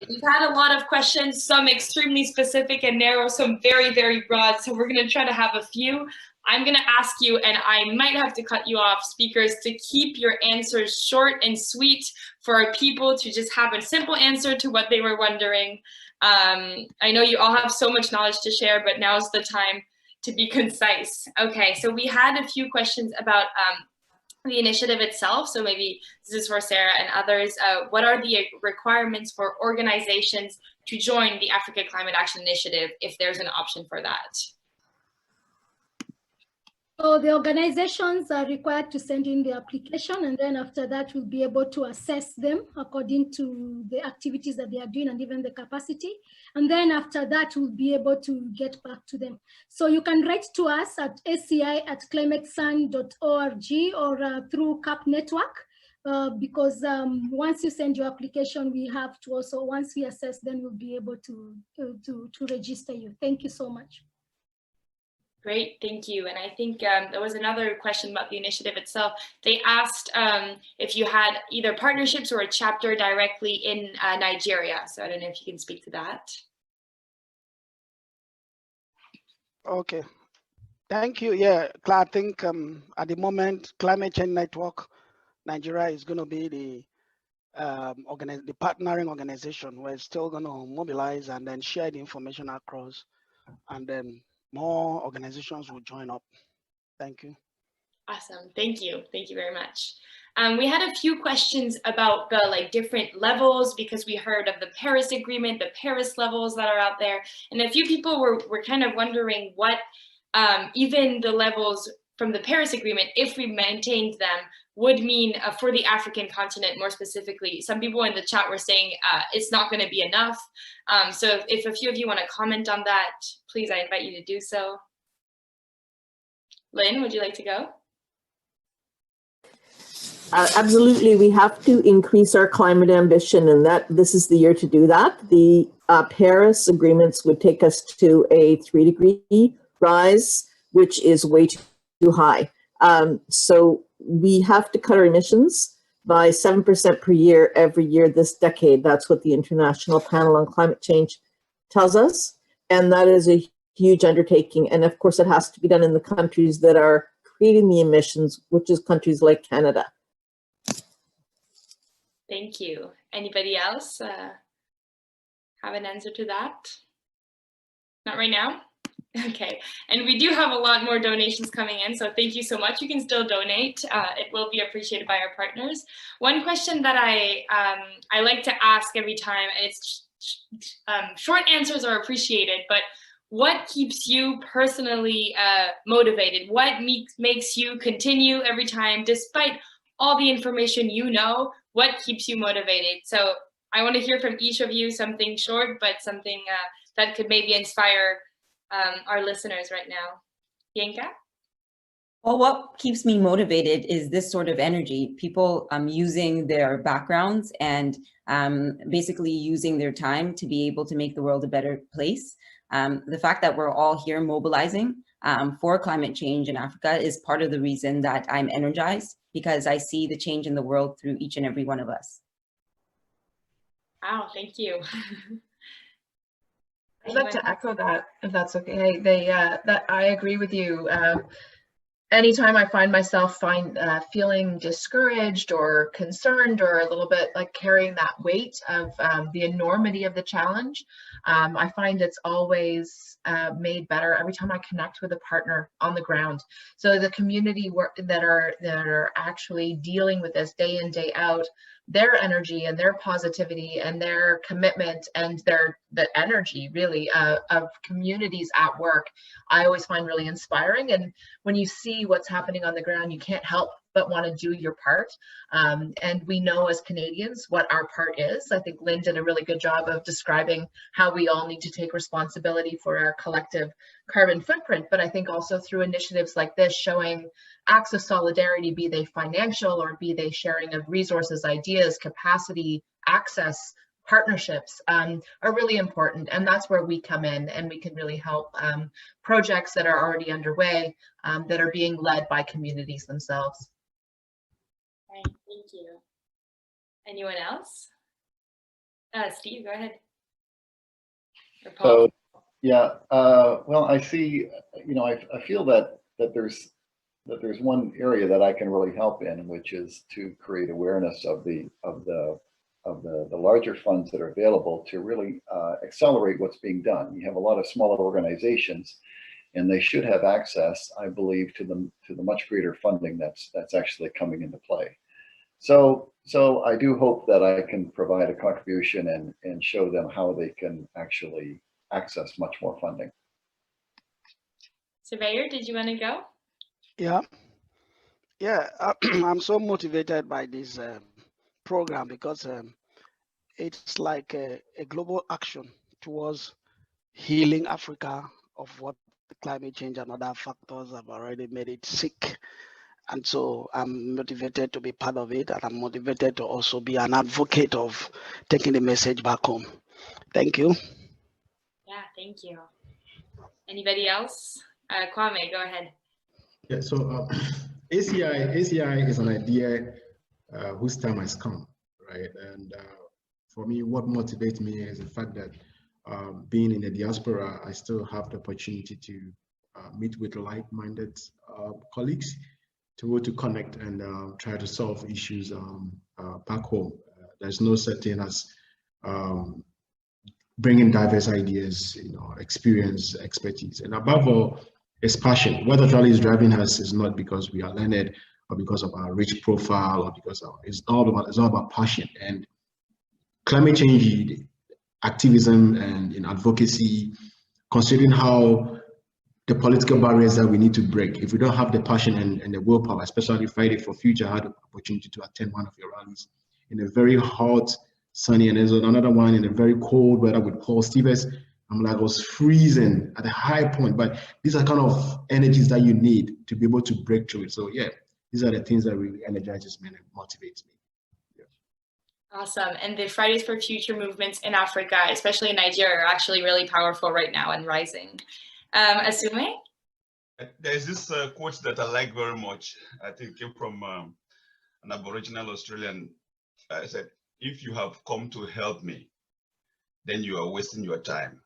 We've had a lot of questions, some extremely specific and narrow, some very, very broad. So we're going to try to have a few. I'm going to ask you, and I might have to cut you off, speakers, to keep your answers short and sweet for people to just have a simple answer to what they were wondering. I know you all have so much knowledge to share, but now's the time to be concise. Okay, so we had a few questions about the initiative itself. So maybe this is for Sarah and others. What are the requirements for organizations to join the Africa Climate Action Initiative if there's an option for that? So the organizations are required to send in the application, and then after that we'll be able to assess them according to the activities that they are doing and even the capacity. And then after that we'll be able to get back to them. So you can write to us at aci@climatesun.org or through CAP Network, because once you send your application, we have to also, once we assess, then we'll be able to register you. Thank you so much. Great, thank you. And I think there was another question about the initiative itself. They asked if you had either partnerships or a chapter directly in Nigeria. So I don't know if you can speak to that. Okay, thank you. Yeah, I think at the moment, Climate Change Network Nigeria is going to be the partnering organization. We're still going to mobilize and then share the information across, and then more organizations will join up. Thank you. Awesome. Thank you. Thank you very much. We had a few questions about the different levels, because we heard of the Paris Agreement, the Paris levels that are out there. And a few people were kind of wondering what even the levels from the Paris Agreement, if we maintained them, would mean for the African continent more specifically. Some people in the chat were saying it's not going to be enough. So if a few of you want to comment on that, please, I invite you to do so. Lynn, would you like to go? Absolutely, we have to increase our climate ambition, and this is the year to do that. The Paris agreements would take us to a 3-degree rise, which is way too high. So we have to cut our emissions by 7% per year every year this decade. That's what the International Panel on Climate Change tells us, and that is a huge undertaking. And of course, it has to be done in the countries that are creating the emissions, which is countries like Canada. Thank you. Anybody else have an answer to that? Not right now? Okay, and we do have a lot more donations coming in, so thank you so much. You can still donate. It will be appreciated by our partners. One question that I like to ask every time, and it's short answers are appreciated, but what keeps you personally motivated? What makes you continue every time, despite all the information you know? What keeps you motivated? So I want to hear from each of you something short, but something that could maybe inspire our listeners right now. Yinka? Well, what keeps me motivated is this sort of energy, people using their backgrounds and basically using their time to be able to make the world a better place. The fact that we're all here mobilizing for climate change in Africa is part of the reason that I'm energized, because I see the change in the world through each and every one of us. Wow, thank you. I'd like to echo that, if that's okay. That I agree with you. Anytime I find myself feeling discouraged or concerned, or a little bit like carrying that weight of the enormity of the challenge, I find it's always made better every time I connect with a partner on the ground. So the community that are actually dealing with this day in, day out, their energy and their positivity and their commitment and the energy really of communities at work, I always find really inspiring. And when you see what's happening on the ground, you can't help but want to do your part. And we know as Canadians what our part is. I think Lynn did a really good job of describing how we all need to take responsibility for our collective carbon footprint, but I think also through initiatives like this, showing acts of solidarity, be they financial or be they sharing of resources, ideas, capacity, access, partnerships, are really important. And that's where we come in, and we can really help projects that are already underway, that are being led by communities themselves. Right, thank you. Anyone else? Steve, go ahead. Or Paul. So, yeah, well, I see, I feel that there's one area that I can really help in, which is to create awareness of the larger funds that are available to really accelerate what's being done. You have a lot of smaller organizations, and they should have access, I believe, to the much greater funding that's actually coming into play. So I do hope that I can provide a contribution and show them how they can actually access much more funding. Surveyor, did you want to go? Yeah, I'm so motivated by this program because it's like a global action towards healing Africa of what climate change and other factors have already made it sick. And so I'm motivated to be part of it, and I'm motivated to also be an advocate of taking the message back home. Thank you. Yeah, thank you. Anybody else? Kwame, go ahead. Yeah, so ACI is an idea whose time has come, right? And for me, what motivates me is the fact that being in the diaspora, I still have the opportunity to meet with like-minded colleagues to connect and try to solve issues back home. There's no such thing as bringing diverse ideas, experience, expertise, and above all, it's passion. What actually is driving us is not because we are learned or because of our rich profile or because it's all about passion. And climate change activism and advocacy, considering how the political barriers that we need to break. If we don't have the passion and the willpower, especially Friday for Future, I had the opportunity to attend one of your rallies in a very hot, sunny, and there's another one in a very cold weather with Paul Stevens. I'm like, I was freezing at a high point, but these are kind of energies that you need to be able to break through it. So yeah, these are the things that really energizes me and motivates me. Awesome. And the Fridays for Future movements in Africa, especially in Nigeria, are actually really powerful right now and rising. Asume? There's this quote that I like very much. I think it came from an Aboriginal Australian. I said, if you have come to help me, then you are wasting your time.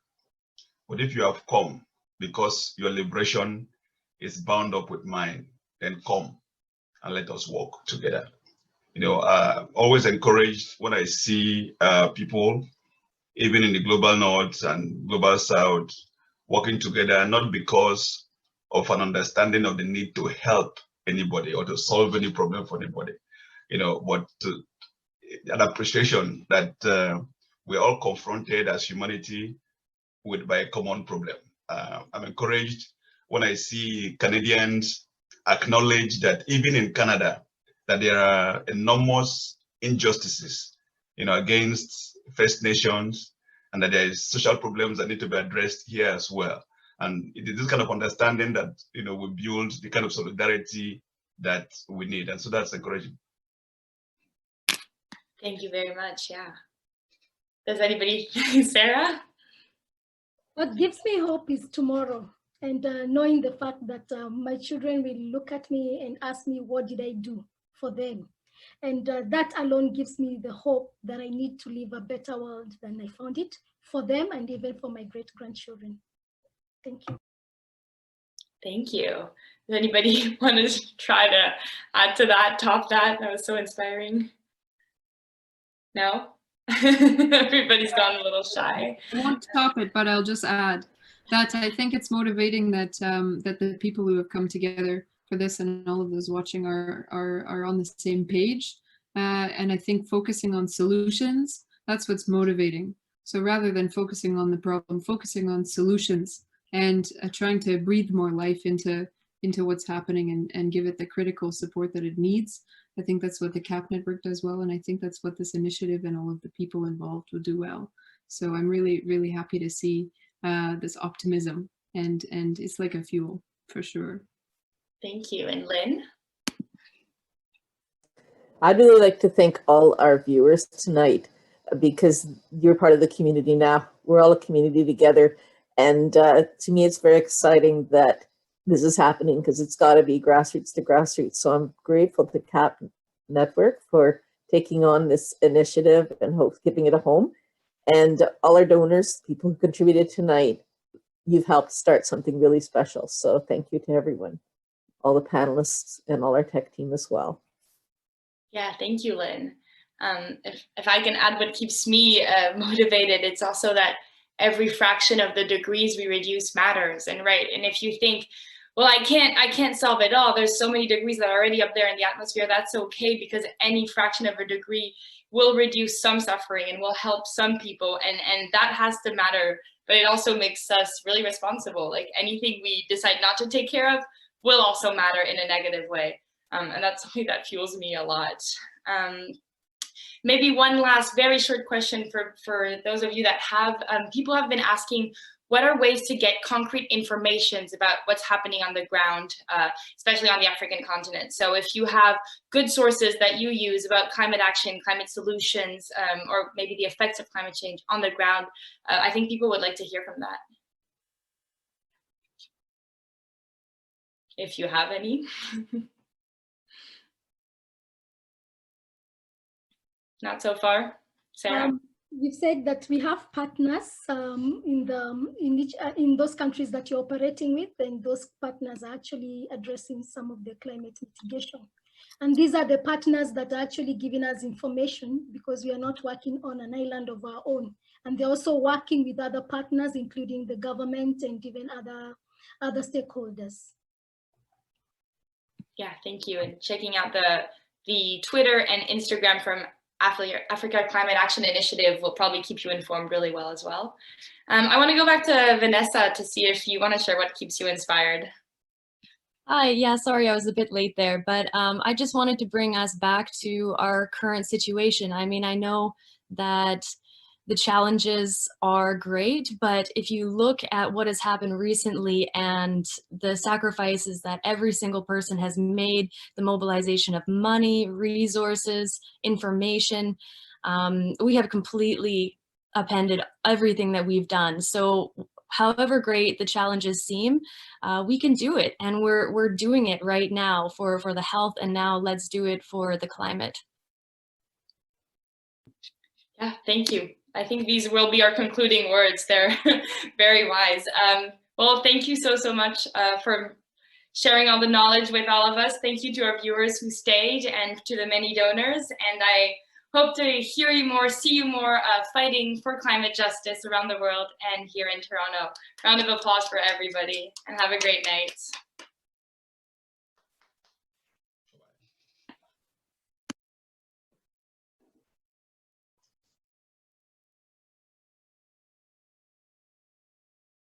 But if you have come because your liberation is bound up with mine, then come and let us walk together. Always encouraged when I see people, even in the global north and global south, working together, not because of an understanding of the need to help anybody or to solve any problem for anybody, but an appreciation that we're all confronted as humanity by a common problem. I'm encouraged when I see Canadians acknowledge that even in Canada, that there are enormous injustices, against First Nations, and that there is social problems that need to be addressed here as well. And it is this kind of understanding that, we build the kind of solidarity that we need. And so that's encouraging. Thank you very much. Yeah. Does anybody, Sarah? What gives me hope is tomorrow, and knowing the fact that my children will look at me and ask me, what did I do for them? And that alone gives me the hope that I need to live a better world than I found it for them and even for my great-grandchildren. Thank you. Thank you. Does anybody want to try to add to that, top that? That was so inspiring. No? Everybody's gone a little shy. I won't top it, but I'll just add that I think it's motivating that that the people who have come together for this and all of those watching are on the same page. And I think focusing on solutions, that's what's motivating. So rather than focusing on the problem, focusing on solutions and trying to breathe more life into what's happening and give it the critical support that it needs. I think that's what the CAP network does well. And I think that's what this initiative and all of the people involved will do well. So I'm really, really happy to see this optimism and it's like a fuel for sure. Thank you. And Lynn? I'd really like to thank all our viewers tonight because you're part of the community now. We're all a community together. And to me, it's very exciting that this is happening because it's got to be grassroots to grassroots. So I'm grateful to CAP Network for taking on this initiative and giving it a home. And all our donors, people who contributed tonight, you've helped start something really special. So thank you to everyone, all the panelists and all our tech team as well. Yeah, thank you, Lynn. If I can add what keeps me motivated, it's also that every fraction of the degrees we reduce matters. And if you think, well, I can't solve it all, there's so many degrees that are already up there in the atmosphere, that's okay, because any fraction of a degree will reduce some suffering and will help some people, and that has to matter. But it also makes us really responsible. Like anything we decide not to take care of will also matter in a negative way. And that's something that fuels me a lot. Maybe one last very short question for those of you that have, people have been asking, what are ways to get concrete information about what's happening on the ground, especially on the African continent? So if you have good sources that you use about climate action, climate solutions, or maybe the effects of climate change on the ground, I think people would like to hear from that. If you have any. Not so far, Sarah? We've said that we have partners in those countries that you're operating with, and those partners are actually addressing some of the climate mitigation. And these are the partners that are actually giving us information, because we are not working on an island of our own. And they're also working with other partners, including the government and even other stakeholders. Yeah, thank you. And checking out the Twitter and Instagram from Africa Climate Action Initiative will probably keep you informed really well as well. I want to go back to Vanessa to see if you want to share what keeps you inspired. Hi, yeah, sorry I was a bit late there, but I just wanted to bring us back to our current situation. I mean, I know that the challenges are great, but if you look at what has happened recently and the sacrifices that every single person has made, the mobilization of money, resources, information, we have completely upended everything that we've done. So however great the challenges seem, we can do it, and we're doing it right now for the health, and now let's do it for the climate. Yeah, thank you. I think these will be our concluding words. They're very wise. Well, thank you so much for sharing all the knowledge with all of us. Thank you to our viewers who stayed, and to the many donors. And I hope to hear you more, see you more fighting for climate justice around the world and here in Toronto. Round of applause for everybody, and have a great night.